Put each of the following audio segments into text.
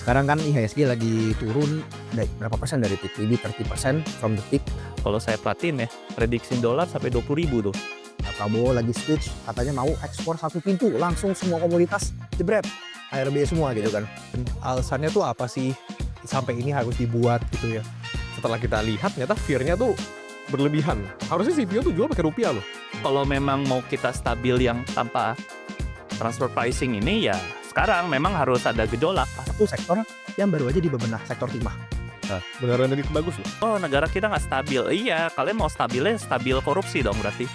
Sekarang kan IHSG lagi turun berapa persen dari peak, maybe 30% from the peak. Kalau saya perhatiin ya, prediksi dolar sampai 20.000 tuh. Nah, Prabowo lagi speech, katanya mau ekspor satu pintu, langsung semua komoditas jebret, ARB semua gitu kan. Alasannya tuh apa sih sampai ini harus dibuat gitu ya? Setelah kita lihat ternyata fear-nya tuh berlebihan. Harusnya CPO tuh jual pakai rupiah loh. Kalau memang mau kita stabil yang tanpa transfer pricing ini ya sekarang memang harus ada gejolak. Satu sektor yang baru aja dibebenah, sektor timah. Beneran jadi bagus loh. Oh, negara kita nggak stabil. Iya, kalian mau stabilnya stabil korupsi dong berarti.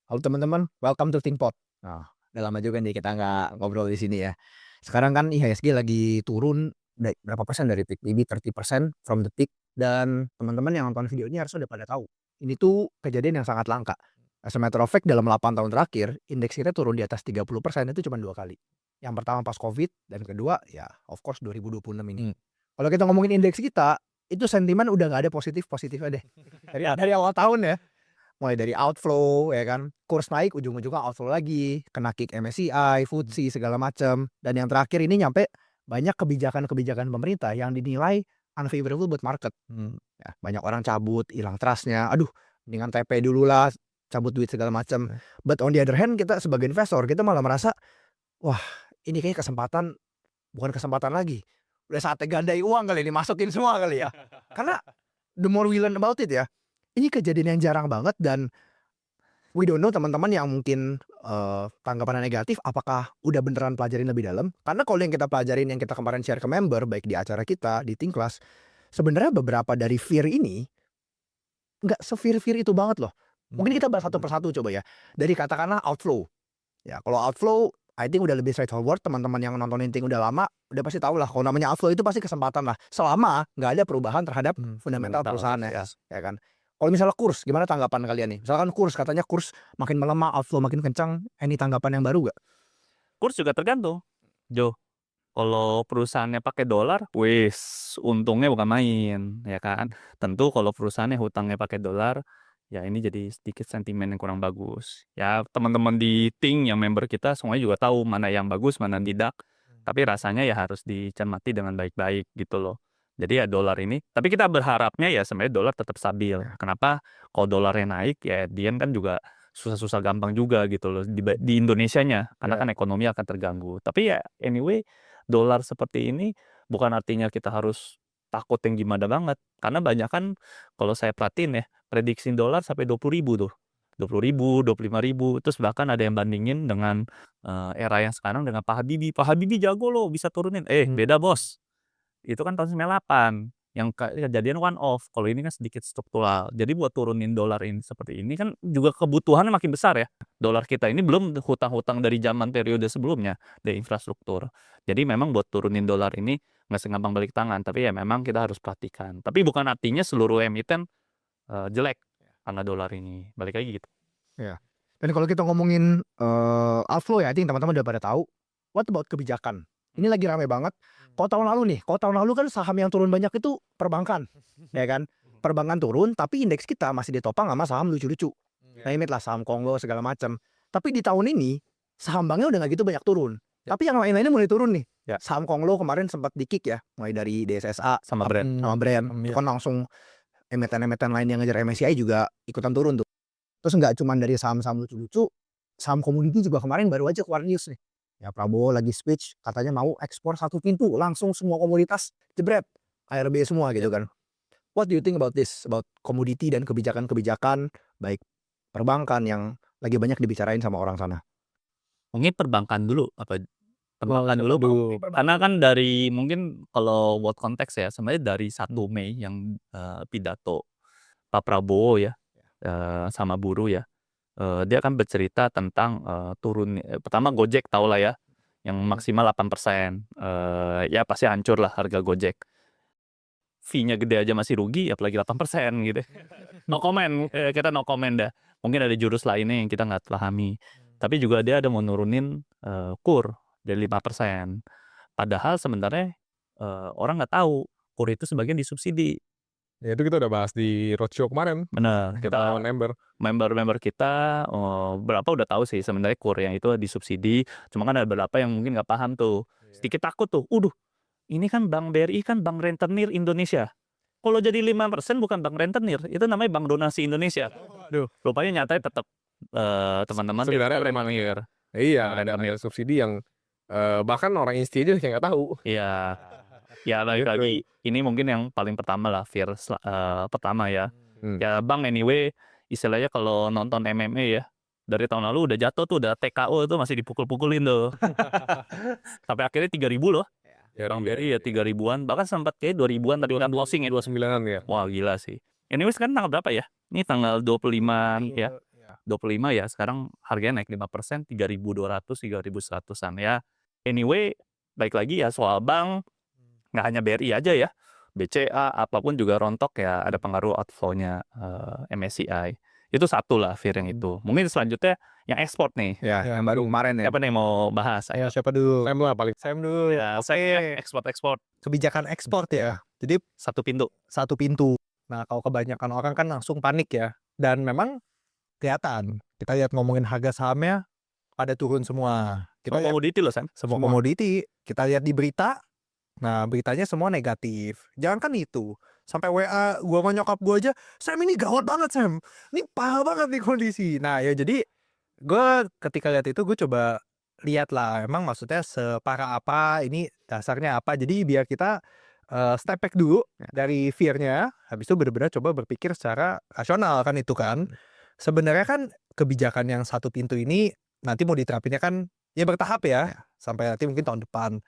Halo teman-teman, welcome to ThinkPod. Nah, udah lama juga nih kita nggak ngobrol di sini ya. Sekarang kan IHSG lagi turun berapa persen dari peak, maybe 30% from the peak. Dan teman-teman yang nonton video ini harusnya udah pada tahu. Ini tuh kejadian yang sangat langka. As a matter of fact, dalam 8 tahun terakhir, indeks kita turun di atas 30% itu cuma 2 kali. Yang pertama pas COVID, dan kedua ya of course 2026 ini. Kalau kita ngomongin indeks kita, itu sentimen udah nggak ada positif-positifnya deh. Dari awal tahun ya. Mulai dari outflow ya kan, kurs naik ujung-ujungnya outflow lagi, kena kick MSCI, FTSE segala macam. Dan yang terakhir ini nyampe banyak kebijakan-kebijakan pemerintah yang dinilai unfavorable buat market. Ya, banyak orang cabut, hilang trust-nya. Aduh, mendingan TP dulu lah, cabut duit segala macam. But on the other hand, kita sebagai investor kita malah merasa, wah ini kayak kesempatan, bukan kesempatan lagi. Udah saatnya gandai uang kali ini, masukin semua kali ya. Karena the more we learn about it ya, ini kejadian yang jarang banget dan we don't know teman-teman yang mungkin tanggapannya negatif apakah udah beneran pelajarin lebih dalam. Karena kalau yang kita pelajarin, yang kita kemarin share ke member baik di acara kita di Think Class, sebenarnya beberapa dari fear ini nggak se-fear itu banget loh. Mungkin kita bahas satu persatu coba ya. Dari katakanlah outflow. Ya, kalau outflow I think udah lebih straightforward. Teman-teman yang nontonin Think udah lama udah pasti tahu lah kalau namanya outflow itu pasti kesempatan lah. Selama nggak ada perubahan terhadap fundamental perusahaannya, ya kan. Kalau misalnya kurs, gimana tanggapan kalian nih? Misalkan kurs, katanya kurs makin melemah, outflow makin kencang, any tanggapan yang baru gak? Kurs juga tergantung, Jo. Kalau perusahaannya pakai dolar, wis untungnya bukan main, ya kan. Tentu kalau perusahaannya hutangnya pakai dolar, ya ini jadi sedikit sentimen yang kurang bagus. Ya teman-teman di Think yang member kita semuanya juga tahu mana yang bagus, mana tidak. Tapi rasanya ya harus dicermati dengan baik-baik gitu loh. Jadi ya dolar ini, tapi kita berharapnya ya sebenarnya dolar tetap stabil. Kenapa? Kalau dolarnya naik ya Dian kan juga susah-susah gampang juga gitu loh di Indonesianya, karena kan ekonomi akan terganggu. Tapi ya anyway, dolar seperti ini bukan artinya kita harus takut yang gimana banget. Karena banyak kan kalau saya perhatiin ya, prediksi dolar sampai 20.000 tuh. 20.000, 25.000, terus bahkan ada yang bandingin dengan era yang sekarang dengan Pak Habibie. Pak Habibie jago loh bisa turunin. Beda bos. Itu kan tahun 98 yang kejadian one off. Kalau ini kan sedikit struktural. Jadi buat turunin dolar ini seperti ini kan juga kebutuhannya makin besar ya. Dolar kita ini belum hutang-hutang dari zaman periode sebelumnya dari infrastruktur. Jadi memang buat turunin dolar ini nggak segampang balik tangan. Tapi ya memang kita harus perhatikan. Tapi bukan artinya seluruh emiten jelek karena dolar ini. Balik lagi gitu. Ya. Dan kalau kita ngomongin outflow ya, I think teman-teman udah pada tahu. What about kebijakan? Ini lagi ramai banget. Kalau tahun lalu kan saham yang turun banyak itu perbankan, ya kan? Perbankan turun, tapi indeks kita masih ditopang sama saham lucu-lucu. Name it lah, saham Kongo segala macam. Tapi di tahun ini saham banknya udah nggak gitu banyak turun. Tapi yang lain-lainnya mulai turun nih. Saham Kongo kemarin sempat di-kick ya, mulai dari DSSA Sama brand. Kan langsung emiten-emiten lain yang ngejar MSCI juga ikutan turun tuh. Terus nggak cuma dari saham-saham lucu-lucu, saham komoditi juga kemarin baru aja keluar news nih. Ya Prabowo lagi speech, katanya mau ekspor satu pintu, langsung semua komoditas jebret, ARB semua gitu kan. What do you think about this? About komoditi dan kebijakan-kebijakan baik perbankan yang lagi banyak dibicarain sama orang sana. Mungkin perbankan dulu perbankan dulu. Karena kan dari mungkin kalau buat konteks ya sebenarnya dari 1 Mei yang pidato Pak Prabowo ya sama buruh ya. Dia kan bercerita tentang turun pertama Gojek tahulah ya yang maksimal 8%. Ya pasti hancur lah harga Gojek. Fee-nya gede aja masih rugi apalagi 8% gitu. No comment, kita no comment dah. Mungkin ada jurus lainnya yang kita nggak pahami. Tapi juga dia ada mau nurunin KUR dari 5%. Padahal sebenarnya orang nggak tahu KUR itu sebagian disubsidi. Ya itu kita udah bahas di roadshow kemarin. Bener, Kita lawan member. member kita berapa udah tahu sih sebenarnya Korea itu disubsidi, cuma kan ada beberapa yang mungkin nggak paham tuh, sedikit takut tuh, ini kan Bank BRI kan Bank Rentenir Indonesia, kalau jadi 5% bukan Bank Rentenir, itu namanya Bank Donasi Indonesia. Rupanya nyatanya tetap teman-teman Sebenarnya itu rentenir. Iya, ada subsidi yang bahkan orang insti aja kayak nggak tahu. Iya. Ya lagi ini mungkin yang paling pertama lah, fear pertama ya. Ya Bang anyway, istilahnya kalau nonton MMA ya, dari tahun lalu udah jatuh tuh, udah TKO itu masih dipukul-pukulin tuh. Sampai akhirnya 3.000 loh. Ya, Bang BRI ya 3.000-an, bahkan sempat kayak 2.000-an tadi udah closing ya. 29-an ya. Wah gila sih. Anyway sekarang tanggal berapa ya? Ini tanggal 25 ya. 25 ya, sekarang harganya naik 5%, 3.200, 3.100-an ya. Anyway, baik lagi ya soal bank, nggak hanya BRI aja ya, BCA apapun juga rontok ya, ada pengaruh outflow-nya MSCI. Itu satu lah fear yang itu. Mungkin selanjutnya yang ekspor nih. Ya, yang baru kemarin ya. Siapa nih mau bahas? Ayo siapa dulu? Sam lah paling. Sam dulu Ya, ya. saya ekspor. Kebijakan ekspor ya. Jadi Satu pintu. satu pintu. Nah kalau kebanyakan orang kan langsung panik ya. Dan memang kelihatan. Kita lihat ngomongin harga sahamnya pada turun semua. Kita Semua lihat komoditi loh Sam. semua komoditi. Kita lihat di berita. Nah beritanya semua negatif. Jangan kan itu. Sampai WA gua sama nyokap gua aja, Sam ini gawat banget Sam. Ini parah banget nih kondisi. Nah ya jadi gue ketika lihat itu gue coba lihat lah. Emang maksudnya separah apa, ini dasarnya apa. Jadi biar kita step back dulu dari fear-nya. Habis itu benar-benar coba berpikir secara rasional kan itu kan. Sebenarnya kan kebijakan yang satu pintu ini nanti mau diterapinnya kan ya bertahap ya. Sampai nanti mungkin tahun depan.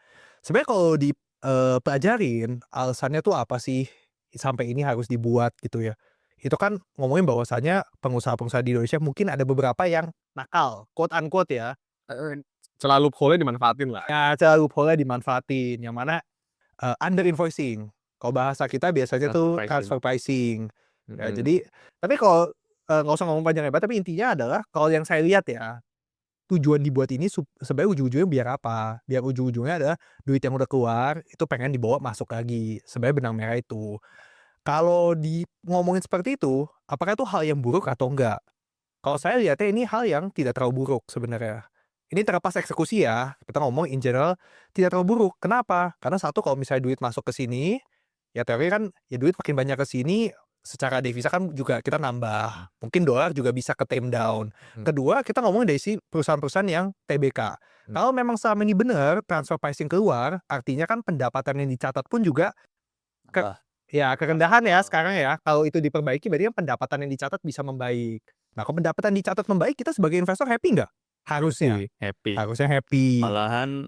Sebenarnya kalau dipelajarin alasannya tuh apa sih sampai ini harus dibuat gitu ya. Itu kan ngomongin bahwasannya pengusaha-pengusaha di Indonesia mungkin ada beberapa yang nakal, quote unquote ya. Selalu loophole-nya dimanfaatin lah. Ya, cara loophole dimanfaatin. Yang mana under invoicing. Kalau bahasa kita biasanya tuh transfer pricing. Ya, jadi tapi kalau nggak usah ngomong panjang lebar, tapi intinya adalah kalau yang saya lihat ya, tujuan dibuat ini sebenarnya ujung-ujungnya biar apa? Biar ujung-ujungnya adalah duit yang udah keluar itu pengen dibawa masuk lagi. Sebenarnya benang merah itu. Kalau ngomongin seperti itu, apakah itu hal yang buruk atau enggak? Kalau saya lihatnya ini hal yang tidak terlalu buruk sebenarnya. Ini terlepas eksekusi ya. Kita ngomong in general tidak terlalu buruk. Kenapa? Karena satu, kalau misalnya duit masuk ke sini, ya teori kan ya duit makin banyak ke sini, secara devisa kan juga kita nambah. Mungkin dolar juga bisa ke tame down. Kedua, kita ngomongin dari si perusahaan-perusahaan yang TBK. Kalau memang selama ini benar transfer pricing keluar, artinya kan pendapatan yang dicatat pun juga ya kerendahan ya sekarang ya. Kalau itu diperbaiki berarti kan pendapatan yang dicatat bisa membaik. Nah kalau pendapatan dicatat membaik, kita sebagai investor happy nggak? Harusnya. Happy. Harusnya happy. Malahan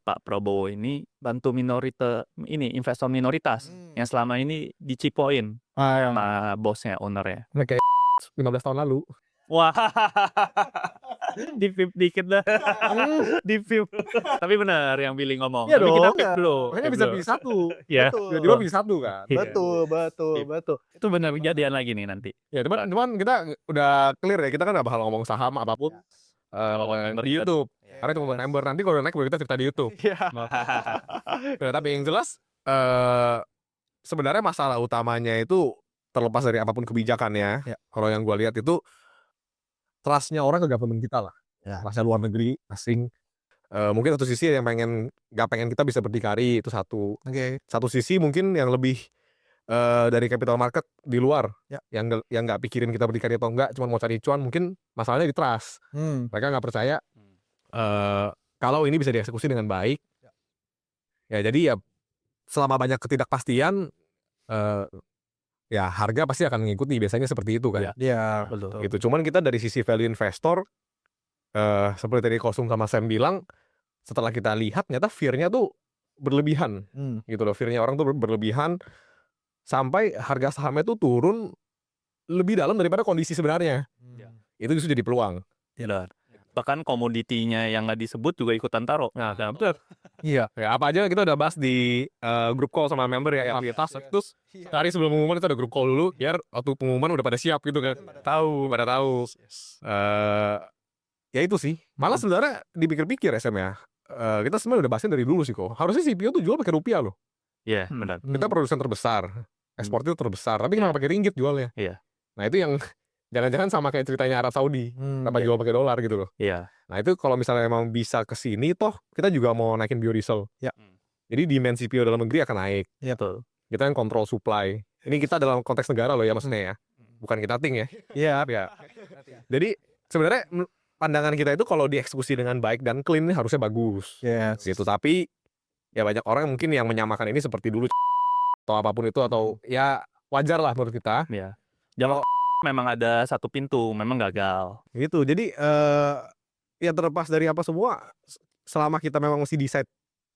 Pak Prabowo ini bantu investor minoritas yang selama ini dicipoin sama bosnya, ownernya. Kayak 15 tahun lalu. Wah, di pip dikit dah. Di pip. Tapi benar yang Billy ngomong. Iya Tapi kita dong. pip dulu. Makanya bisa pilih satu. Ya. Dua pilih satu kan. Iya. Betul. Itu benar kejadian lagi nih nanti. Ya cuman kita udah clear ya. Kita kan gak bakal ngomong saham apapun. Di YouTube. Karena itu member nanti kalau udah naik baru kita cerita di YouTube. Nah, tapi yang jelas sebenarnya masalah utamanya itu terlepas dari apapun kebijakannya. Kalau yang gue lihat itu trustnya orang ke government kita lah. Trustnya luar negeri, asing. Mungkin satu sisi yang gak pengen kita bisa berdikari itu satu. Satu sisi mungkin yang lebih dari capital market di luar yang nggak pikirin kita berdikari atau enggak, cuma mau cari cuan, mungkin masalahnya di trust. Mereka nggak percaya kalau ini bisa dieksekusi dengan baik. Ya jadi ya selama banyak ketidakpastian ya harga pasti akan mengikuti, biasanya seperti itu kan. Iya, betul. Gitu. Cuman kita dari sisi value investor seperti tadi Kosum sama Sam bilang, setelah kita lihat ternyata fear-nya tuh berlebihan. Gitu loh, fear-nya orang tuh berlebihan sampai harga sahamnya tuh turun lebih dalam daripada kondisi sebenarnya. Itu justru jadi peluang. Bahkan komoditinya yang nggak disebut juga ikutan taruh. Nah, betul. Iya. Ya, apa aja kita udah bahas di grup call sama member ya, yang terus hari sebelum pengumuman kita ada grup call dulu, biar waktu pengumuman udah pada siap gitu kan. Pada tahu. Ya itu sih. Malah sebenarnya dipikir-pikir SM ya. Kita sebenarnya udah bahasin dari dulu sih kok. Harusnya CPO tuh jual pakai rupiah loh. Iya, benar. Kita produsen terbesar. ekspor itu terbesar. Tapi kenapa pakai ringgit jualnya? Iya. Nah itu yang jangan-jangan sama kayak ceritanya Arab Saudi, kenapa jual pakai dolar gitu loh. Iya. Nah itu kalau misalnya emang bisa ke sini, toh kita juga mau naikin biodiesel. Ya. Jadi demand CPO dalam negeri akan naik. Betul. Kita yang kontrol supply. Ini kita dalam konteks negara loh ya maksudnya ya. Bukan kita ting ya. Iya. Ya. Jadi sebenarnya pandangan kita itu kalau dieksekusi dengan baik dan clean ini harusnya bagus. Yes. Gitu. Tapi ya banyak orang mungkin yang menyamakan ini seperti dulu atau apapun itu atau ya wajar lah menurut kita. Iya. Kalau memang ada satu pintu, memang gagal. Gitu. Jadi ya terlepas dari apa semua, selama kita memang mesti decide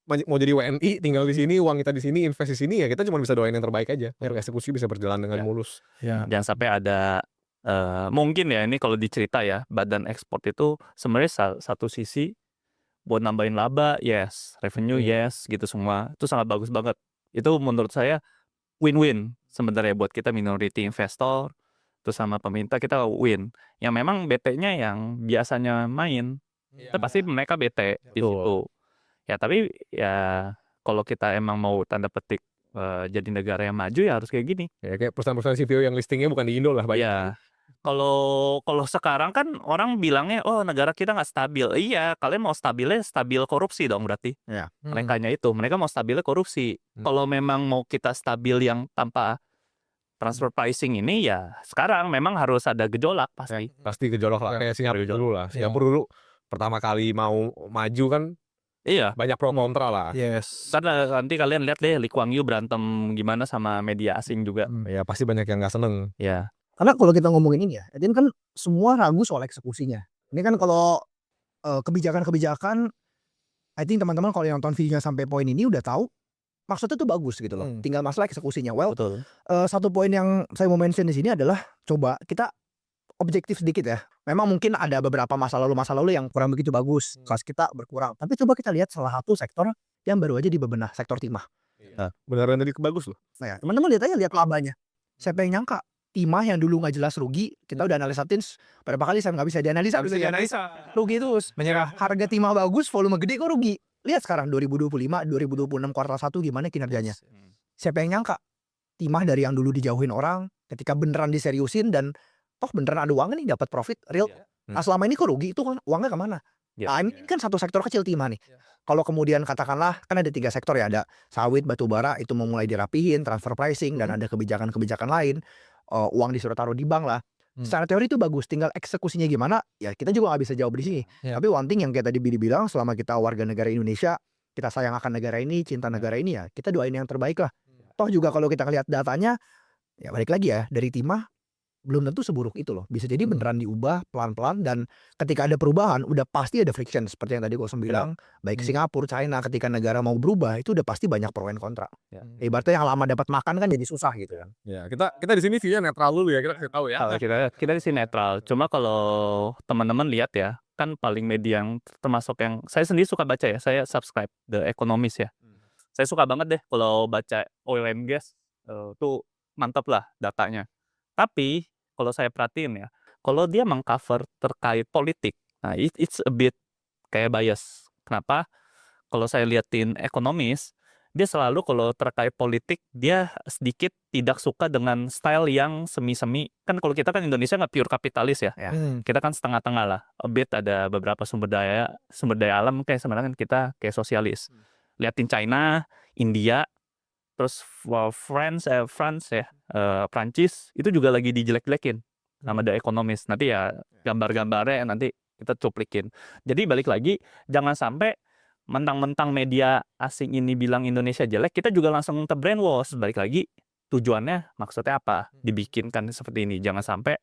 mau jadi WNI, tinggal di sini, uang kita di sini, invest di sini, ya kita cuma bisa doain yang terbaik aja. Biar eksekusi bisa berjalan dengan mulus. Ya. Jangan sampai ada mungkin ya ini kalau dicerita ya, badan ekspor itu sebenarnya satu sisi buat nambahin laba, yes, revenue, yes, gitu semua. Itu sangat bagus banget. Itu menurut saya win-win sebenarnya buat kita minority investor, terus sama pemerintah kita win. Yang memang BT-nya yang biasanya main, itu pasti mereka BT di situ. Ya tapi ya kalau kita emang mau tanda petik jadi negara yang maju ya harus kayak gini. Ya kayak perusahaan-perusahaan CPO yang listingnya bukan di Indo lah banyak. Iya. Kalau sekarang kan orang bilangnya oh negara kita nggak stabil. Iya, kalian mau stabilnya stabil korupsi dong berarti. Iya. Merekanya itu, mereka mau stabilnya korupsi. Kalau memang mau kita stabil yang tanpa transfer pricing ini ya sekarang memang harus ada gejolak pasti. Pasti gejolak lah. Kayak Singapura dulu lah. Singapura dulu pertama kali mau maju kan Iya. banyak pro kontra lah. Yes. Karena nanti kalian lihat deh Lee Kuan Yew berantem gimana sama media asing juga. Ya pasti banyak yang nggak seneng. Ya. Karena kalau kita ngomongin ini ya, Edin kan semua ragu soal eksekusinya. Ini kan kalau kebijakan-kebijakan, I think teman-teman kalau yang nonton videonya sampai poin ini udah tahu maksudnya tuh bagus gitu loh. Tinggal masalah eksekusinya. Well, Betul. Satu poin yang saya mau mention di sini adalah coba kita objektif sedikit ya. Memang mungkin ada beberapa masa lalu yang kurang begitu bagus, kelas kita berkurang. Tapi coba kita lihat salah satu sektor yang baru aja dibebenah, sektor timah. Beneran tadi bagus loh. Nah ya, teman-teman lihat aja, lihat labanya. Siapa yang nyangka timah yang dulu nggak jelas rugi, kita udah analisatin berapa kali saya nggak bisa dianalisa. Rugi terus. Menyerah. Harga timah bagus, volume gede kok rugi. Lihat sekarang 2025, 2026 kuartal 1 gimana kinerjanya. Siapa yang nyangka timah dari yang dulu dijauhin orang, ketika beneran diseriusin dan toh beneran ada uangnya nih, dapat profit real. Nah, selama ini kok rugi, itu kan uangnya kemana? Nah, ini kan satu sektor kecil timah nih. Kalau kemudian katakanlah kan ada 3 sektor ya, ada sawit, batu bara itu mau mulai dirapihin, transfer pricing dan ada kebijakan-kebijakan lain, uang disuruh taruh di bank lah. Secara teori itu bagus, tinggal eksekusinya gimana ya kita juga nggak bisa jawab di sini. Tapi one thing yang kayak tadi Billy bilang, selama kita warga negara Indonesia, kita sayang akan negara ini, cinta negara ini ya kita doain yang terbaik lah. Toh juga kalau kita lihat datanya, ya balik lagi ya, dari timah belum tentu seburuk itu loh. Bisa jadi beneran diubah pelan-pelan dan ketika ada perubahan udah pasti ada friction seperti yang tadi Kosem bilang. Baik Singapura, China ketika negara mau berubah itu udah pasti banyak pro and kontra. Ibaratnya yang lama dapat makan kan jadi susah gitu kan. Ya, kita di sini view-nya netral dulu ya, kita kasih tahu ya. Kalau kita di sini netral. Cuma kalau teman-teman lihat ya, kan paling media yang termasuk yang saya sendiri suka baca ya, saya subscribe The Economist ya. Saya suka banget deh kalau baca oil and gas, tuh mantap lah datanya. Tapi kalau saya perhatiin ya, kalau dia mengcover terkait politik, nah it's a bit kayak bias. Kenapa? Kalau saya liatin ekonomis, dia selalu kalau terkait politik dia sedikit tidak suka dengan style yang semi-semi. Kan kalau kita kan Indonesia nggak pure kapitalis ya. Kita kan setengah-tengah lah. A bit ada beberapa sumber daya alam kayak sebenarnya kan kita kayak sosialis. Liatin China, India, terus France ya, Prancis itu juga lagi dijelek-jelekin sama The Economist. Nanti ya gambar-gambarnya nanti kita cuplikin. Jadi balik lagi, jangan sampai mentang-mentang media asing ini bilang Indonesia jelek, kita juga langsung terbrainwash. Balik lagi, tujuannya maksudnya apa? Dibikinkan seperti ini. Jangan sampai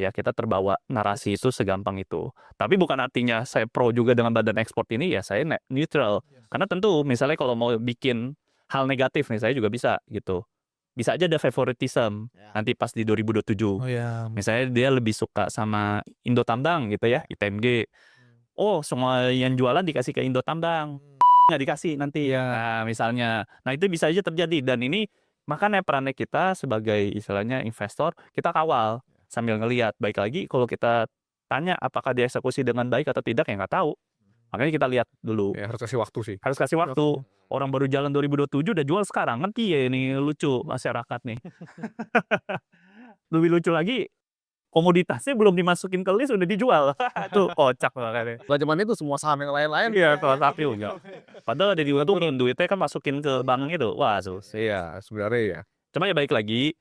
ya kita terbawa narasi itu segampang itu. Tapi bukan artinya saya pro juga dengan badan ekspor ini, ya saya neutral. Karena tentu misalnya kalau mau bikin hal negatif nih, saya juga bisa gitu. Bisa aja ada favoritism nanti pas di 2027. Misalnya dia lebih suka sama Indo Tambang gitu ya, ITMG. Oh, semua yang jualan dikasih ke Indo Tambang. Nggak dikasih nanti. Nah, misalnya. Nah, itu bisa aja terjadi. Dan ini makanya perannya kita sebagai istilahnya investor, kita kawal sambil ngelihat. Baik lagi kalau kita tanya apakah dieksekusi dengan baik atau tidak, ya nggak tahu. Makanya kita lihat dulu. Ya, harus kasih waktu sih. Harus kasih waktu. Orang baru jalan 2027 udah jual sekarang kan piye ini lucu masyarakat nih. Lebih lucu lagi komoditasnya belum dimasukin ke list udah dijual. Itu kocak makanya. Gak cuman itu, semua saham yang lain-lain. Iya, kalau sapi enggak. Padahal ada diuntungin duitnya kan masukin ke bank itu. Wah, sus. Iya, sebenarnya ya. Cuma ya baik lagi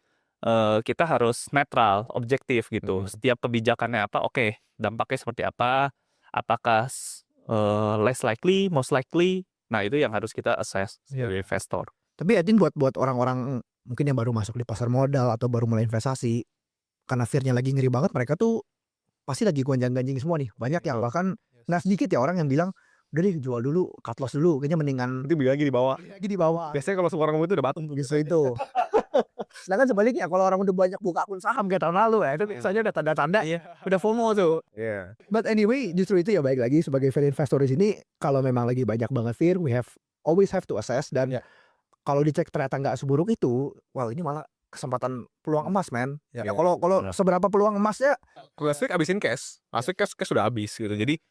kita harus netral, objektif gitu. Setiap kebijakannya apa, oke, dampaknya seperti apa? Apakah less likely, most likely? Nah, itu yang harus kita assess sebagai investor. Tapi I think buat orang-orang mungkin yang baru masuk di pasar modal atau baru mulai investasi, karena fear-nya lagi ngeri banget, mereka tuh pasti lagi gonjang-ganjing semua nih. Banyak yang bahkan nggak sedikit ya orang yang bilang, udah deh jual dulu, cut loss dulu, kayaknya mendingan Nanti beli lagi di bawah. Biasanya kalau semua orang ngomong itu udah batum tuh. gitu itu. Sedangkan sebaliknya kalau orang udah banyak buka akun saham kayak tahun lalu ya, itu biasanya udah tanda-tanda udah FOMO tuh. Iya. But anyway, justru itu ya baik lagi sebagai fear investor di sini, kalau memang lagi banyak banget fear, we always have to assess, dan kalau dicek ternyata nggak seburuk itu, well ini malah kesempatan peluang emas, man. Ya kalau seberapa peluang emasnya, Last week abisin cash. Last week cash sudah habis gitu. Jadi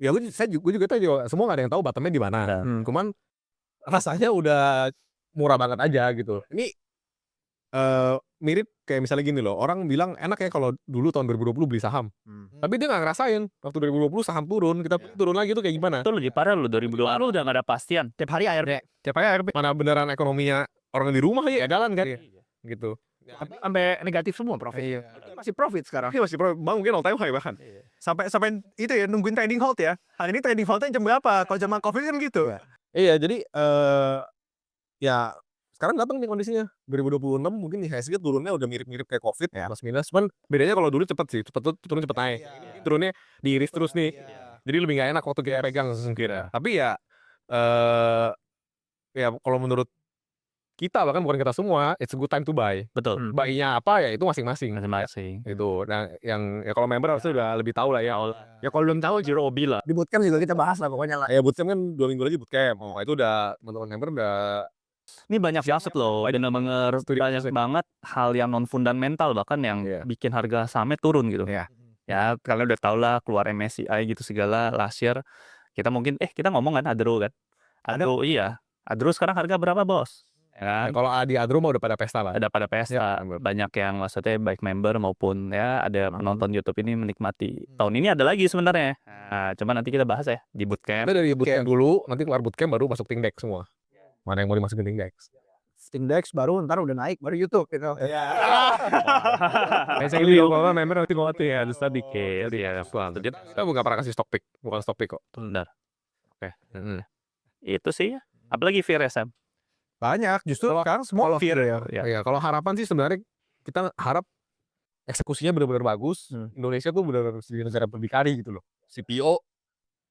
ya gue juga tahu juga, semua nggak ada yang tahu bottomnya di mana. Cuman rasanya udah murah banget aja gitu. Ini mirip kayak misalnya gini loh, orang bilang enak ya kalau dulu tahun 2020 beli saham. Tapi dia nggak ngerasain waktu 2020 saham turun, kita turun lagi tuh kayak gimana? Itu lebih parah lu 2020 udah gak ada pastian. tiap hari ARB. Mana beneran ekonominya orang di rumah ya jalan kan? Gitu. Sampai negatif semua profit. Masih profit sekarang. Ini masih bang mungkin all time high bahkan. Sampai itu ya nungguin trading halt ya. Hari ini trading haltnya jam berapa? Kalau zaman Covid kan gitu. Iya, jadi ya sekarang datang nih kondisinya 2026 mungkin di IHSG turunnya udah mirip-mirip kayak Covid plus minus, cuman bedanya kalau dulu cepet sih, turun cepet naik. Turunnya diiris terus nih. Jadi lebih nggak enak waktu kita pegang kira. Tapi ya ya kalau menurut kita, bahkan bukan kita semua, it's a good time to buy. Betul. Buy-nya apa ya itu masing-masing. Masing-masing. Itu. Nah, yang ya kalau member harusnya udah lebih tahu lah ya. Ya kalau belum tahu Zero Obi lah. Di bootcamp juga kita bahas lah pokoknya lah. Ya bootcamp kan 2 minggu lagi bootcamp. Oh, itu udah teman-teman member udah Ini banyak banget loh, bener-bener banyak banget hal yang non fundamental bahkan yang bikin harga sahamnya turun gitu. Ya kalian udah tau lah keluar MSCI gitu segala last year. Kita mungkin kita ngomong kan Adro kan. Adro sekarang harga berapa bos? Ya kan? kalau di Adro mah udah pada pesta lah. Ada pada pesta. Banyak yang maksudnya baik member maupun ya ada penonton YouTube ini menikmati. Tahun ini ada lagi sebenarnya. Nah, coba nanti kita bahas ya di bootcamp. Kita dari bootcamp dulu, nanti keluar bootcamp baru masuk Tingdex semua. Mana yang mau dimasukin Tingdex? Stingdex baru ntar udah naik baru YouTube gitu. Basically kalau member nanti mau ya ada dikit ya. Kita bukan pernah kasih stock pick, bukan stock pick kok. Benar. Oke. Itu sih ya. Apalagi fear Sam. Banyak, justru sekarang semua fear ya. Ya, kalau harapan sih sebenarnya kita harap eksekusinya benar-benar bagus. Indonesia tuh benar-benar jadi negara berdikari gitu loh. CPO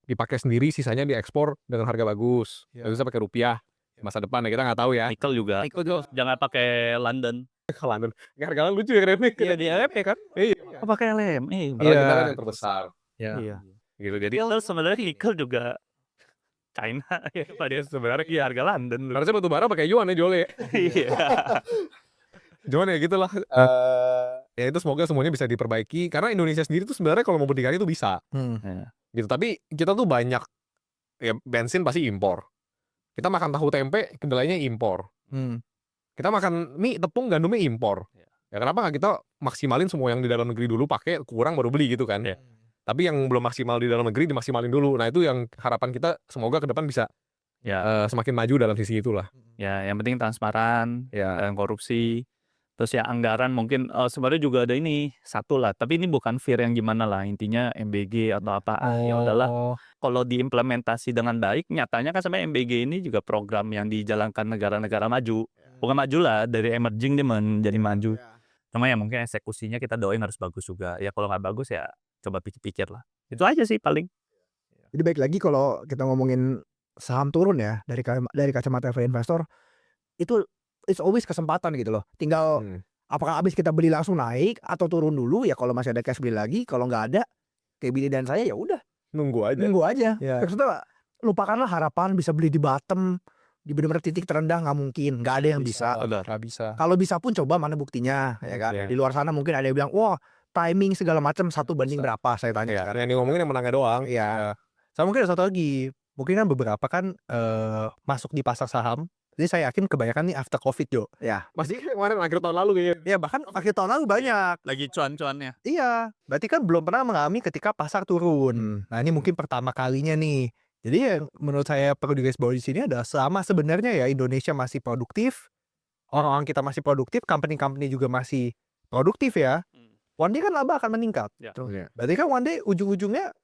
dipakai sendiri, sisanya diekspor dengan harga bagus. Bisa pakai rupiah masa depan ya, kita nggak tahu ya. Nikel juga. Jangan pakai London. Ke London. Harganya lucu ya keren nih. Iya di LME kan? Iya. Pakai LME. Padahal kita kan yang terbesar. Iya. Gitu jadi. Terus sebenarnya nikel juga China ya, padahal sebenarnya harga London. Harusnya batu bara pakai yuan ya jualnya. Iya. Cuman ya gitulah. Ya itu semoga semuanya bisa diperbaiki karena Indonesia sendiri tuh sebenarnya kalau mau berdikari itu bisa. Gitu. Tapi kita tuh banyak ya bensin pasti impor. Kita makan tahu tempe kendalanya impor. Kita makan mie tepung gandumnya impor. Ya kenapa nggak kita maksimalin semua yang di dalam negeri dulu pakai, kurang baru beli gitu kan? Tapi yang belum maksimal di dalam negeri dimaksimalin dulu. Nah itu yang harapan kita semoga ke depan bisa semakin maju dalam sisi itulah. Ya yang penting transparan dan korupsi. Terus ya anggaran mungkin sebenarnya juga ada ini satu lah. Tapi ini bukan fear yang gimana lah, intinya MBG atau apa. Ya udahlah. Kalau diimplementasi dengan baik, nyatanya kan sampai MBG ini juga program yang dijalankan negara-negara maju. Bukan maju lah, dari emerging dia menjadi maju. Cuma ya mungkin eksekusinya kita doain harus bagus juga. Ya kalau nggak bagus ya coba pikir-pikir lah. Itu aja sih paling. Jadi baik lagi kalau kita ngomongin saham turun ya dari kacamata investor, itu it's always kesempatan gitu loh. Tinggal apakah abis kita beli langsung naik atau turun dulu, ya kalau masih ada cash beli lagi, kalau nggak ada kayak Billy dan saya ya udah Nunggu aja. Maksudnya lupakanlah harapan bisa beli di bottom, di benar-benar titik terendah, nggak mungkin, nggak ada yang bisa. Nggak bisa. Kalau bisa pun coba mana buktinya, ya kan? Di luar sana mungkin ada yang bilang, wah timing segala macam 1 banding berapa, saya tanya. Yang ngomongin yang menangnya doang. Iya. Sama mungkin ada satu lagi, mungkin kan beberapa kan masuk di pasar saham. Jadi saya yakin kebanyakan nih after Covid, Jo. Ya. Masih kemarin akhir tahun lalu kayaknya. Ya bahkan akhir tahun lalu banyak. Lagi cuan-cuannya. Iya, berarti kan belum pernah mengalami ketika pasar turun. Nah, ini mungkin pertama kalinya nih. Jadi yang menurut saya perlu digarisbawahi di sini adalah selama sebenarnya ya Indonesia masih produktif, orang-orang kita masih produktif, company-company juga masih produktif ya. One day kan laba akan meningkat. Ya. Iya. Berarti kan one day ujung-ujungnya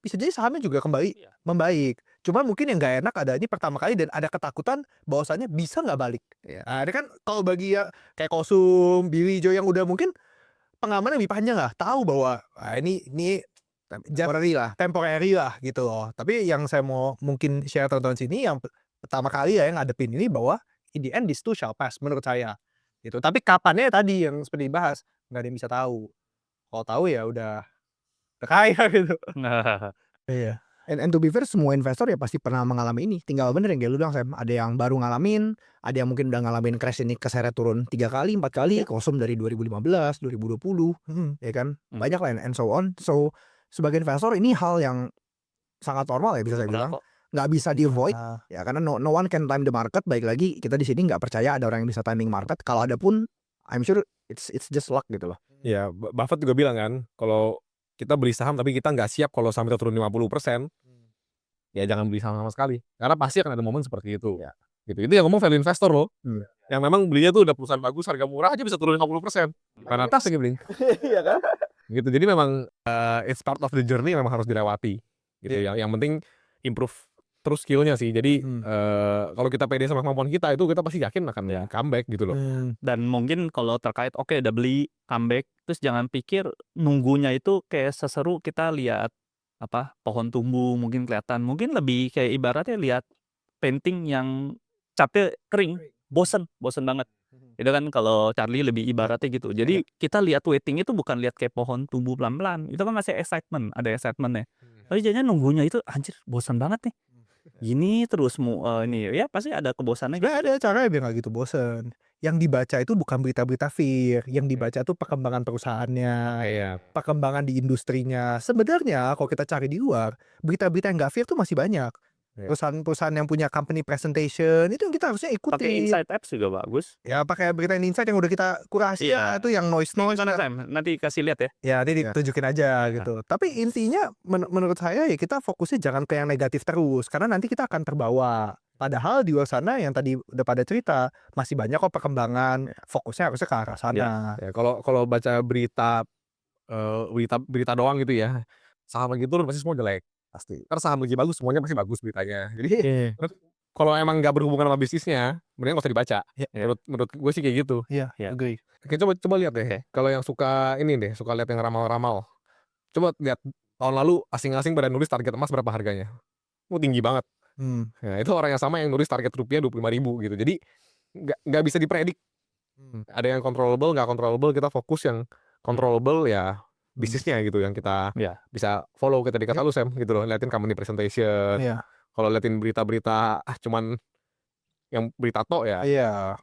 bisa jadi sahamnya juga kembali Iya. membaik. Cuma mungkin yang nggak enak ada ini pertama kali dan ada ketakutan bahwasannya bisa nggak balik. Iya. Nah, ini kan kalau bagi ya kayak Kosum, Billy Joe yang udah mungkin pengalaman lebih panjang lah, tahu bahwa ini temporary lah gitu loh. Tapi yang saya mau mungkin share teman-teman sini yang pertama kali ya yang ngadepin ini bahwa in the end this too shall pass menurut saya. Gitu. Tapi kapannya tadi yang seperti dibahas nggak ada yang bisa tahu. Kalau tahu ya udah kaya gitu. Iya. And to be fair, semua investor ya pasti pernah mengalami ini. Tinggal bener yang kayak lu bilang, Sam. Ada yang baru ngalamin, ada yang mungkin udah ngalamin crash ini keseret turun 3 kali, 4 kali, Kosum dari 2015, 2020, ya kan? Banyak lah and so on. So, sebagai investor ini hal yang sangat normal ya bisa saya bilang. Nggak bisa di-avoid ya karena no one can time the market. Baik lagi kita di sini nggak percaya ada orang yang bisa timing market. Kalau ada pun I'm sure it's just luck gitu loh. Ya, Buffett juga bilang kan, kalau kita beli saham tapi kita nggak siap kalau saham kita turun 50%, ya jangan beli saham sama sekali. Karena pasti akan ada momen seperti itu. Ya. Gitu. Itu yang ngomong value investor loh. Yang memang belinya tuh udah perusahaan bagus, harga murah aja bisa turun 50%. Karena tas lagi beli. Iya kan? Gitu. Jadi memang it's part of the journey, memang harus dilewati. Gitu. Yang penting improve terus skillnya sih. Jadi kalau kita pede sama kemampuan kita itu kita pasti yakin akan comeback gitu loh. Dan mungkin kalau terkait udah beli comeback, terus jangan pikir nunggunya itu kayak seseru kita lihat pohon tumbuh mungkin kelihatan, mungkin lebih kayak ibaratnya lihat painting yang catnya kering, bosen banget. Itu kan kalau Charlie lebih ibaratnya gitu. Jadi kita lihat waiting itu bukan lihat kayak pohon tumbuh pelan-pelan. Itu kan masih excitement, ada excitementnya. Tapi jadinya nunggunya itu anjir bosan banget nih. Gini terus ini ya pasti ada kebosannya. Sebenarnya ada cara biar nggak gitu bosen. Yang dibaca itu bukan berita-berita fear, yang dibaca itu perkembangan perusahaannya, perkembangan di industrinya. Sebenarnya kalau kita cari di luar, berita-berita yang nggak fear tuh masih banyak. Perusahaan-perusahaan yang punya company presentation itu yang kita harusnya ikuti. Pakai insight apps juga bagus. Ya pakai berita insight yang udah kita kurasi itu yang noise. Nanti kasih lihat ya. Ya nanti ditunjukin aja gitu. Tapi intinya menurut saya ya kita fokusnya jangan ke yang negatif terus karena nanti kita akan terbawa. Padahal di luar sana yang tadi udah pada cerita masih banyak kok perkembangan, fokusnya harusnya ke arah sana. Ya, kalau baca berita doang gitu ya, saham lagi turun pasti semua jelek. Pasti. Karena saham lagi bagus semuanya pasti bagus beritanya. Jadi kalau emang nggak berhubungan sama bisnisnya, mendingan nggak usah dibaca. Menurut gue sih kayak gitu. Iya, agree. Oke, coba lihat deh. Kalau yang suka suka lihat yang ramal-ramal. Coba lihat tahun lalu asing-asing pada nulis target emas berapa harganya. Tinggi banget. Nah, itu orang yang sama yang nulis target rupiah 25.000 gitu. Jadi nggak bisa dipredik. Ada yang controllable, nggak controllable. Kita fokus yang controllable ya bisnisnya gitu yang kita bisa follow. Kita dikata lu Sam gitu loh, liatin company presentation. Kalau liatin berita-berita cuman yang berita tok ya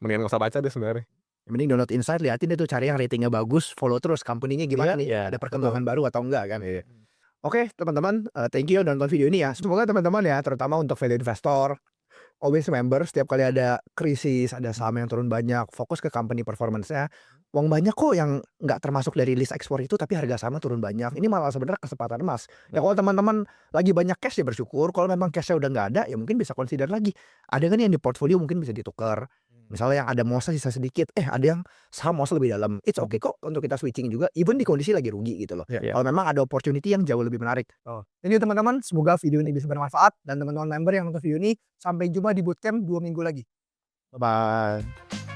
mendingan nggak usah baca deh sebenarnya. Yang penting download insight, liatin deh tuh, cari yang ratingnya bagus, follow terus company-nya gimana nih, ada perkembangan baru atau enggak kan. Oke teman-teman, thank you udah nonton video ini ya. Semoga teman-teman ya, terutama untuk value investor, always member, setiap kali ada krisis, ada saham yang turun banyak, fokus ke company performance-nya. Uang banyak kok yang nggak termasuk dari list ekspor itu, tapi harga sama turun banyak. Ini malah sebenarnya kesempatan emas. Ya kalau teman-teman lagi banyak cash ya bersyukur. Kalau memang cashnya udah nggak ada, ya mungkin bisa consider lagi. Ada kan yang di portfolio mungkin bisa ditukar. Misalnya yang ada MOSA sisa sedikit, ada yang saham MOSA lebih dalam. It's okay kok untuk kita switching juga, even di kondisi lagi rugi gitu loh. Kalau memang ada opportunity yang jauh lebih menarik. Jadi teman-teman, semoga video ini bisa bermanfaat. Dan teman-teman member yang nonton video ini, sampai jumpa di bootcamp 2 minggu lagi. Bye-bye.